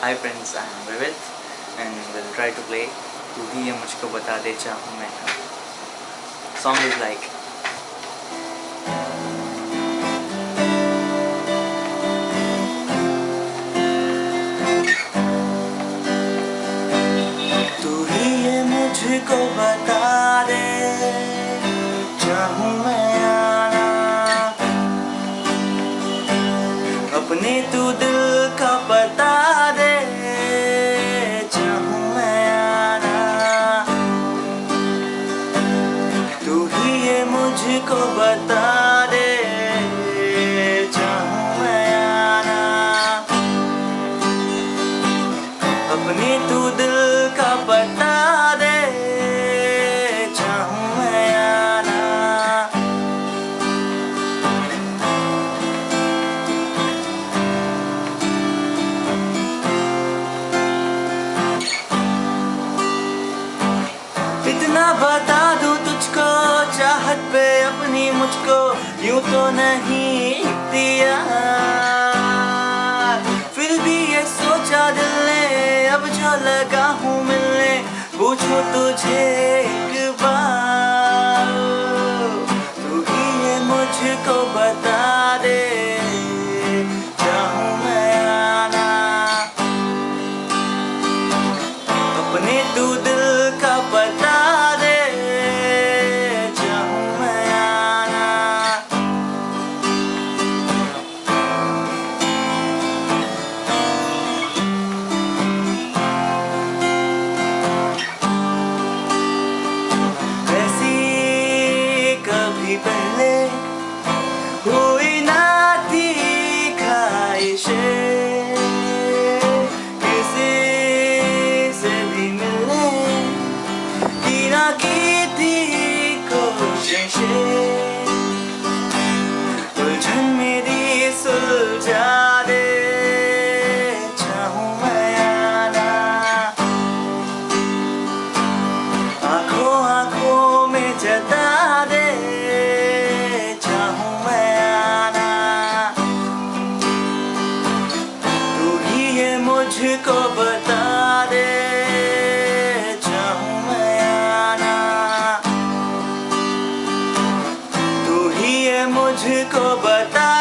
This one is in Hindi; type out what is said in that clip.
Hi friends, I am Vivit and will try to play तू ही ये मुझको बता दे चाहूँ मैं कब. Song is like तू ही ये मुझको बता दे चाहूँ मैं आना अपने तू दिल का पता दे चाहूँ मैं आना तू ही ये मुझको बता दे चाहूँ मैं आना अपने तू दिल का पता दे चाहूँ मैं आना इतना बता दूं तुझको चाहत पे अपनी मुझको यूं तो नहीं दिया फिर भी ये सोचा दिल ने अब जो लगा हूँ मिलने पूछूं तुझे एक बार तू ही ये मुझको बता दे चाहूँ मैं आना अपने तू दिल का पता दे चाहूँ मैं आना ऐसी कभी पहले हुई ना थी ख्वाहिशें किसी से भी मिलने की ना की थी कोशिशें उलझन मेरी सुलझा दे चाहूँ मैं आना आँखों आँखों में जता दे चाहूँ मैं आना तू ही ये मुझको बता दे चाहूँ मैं आना तू ही ये मुझको बता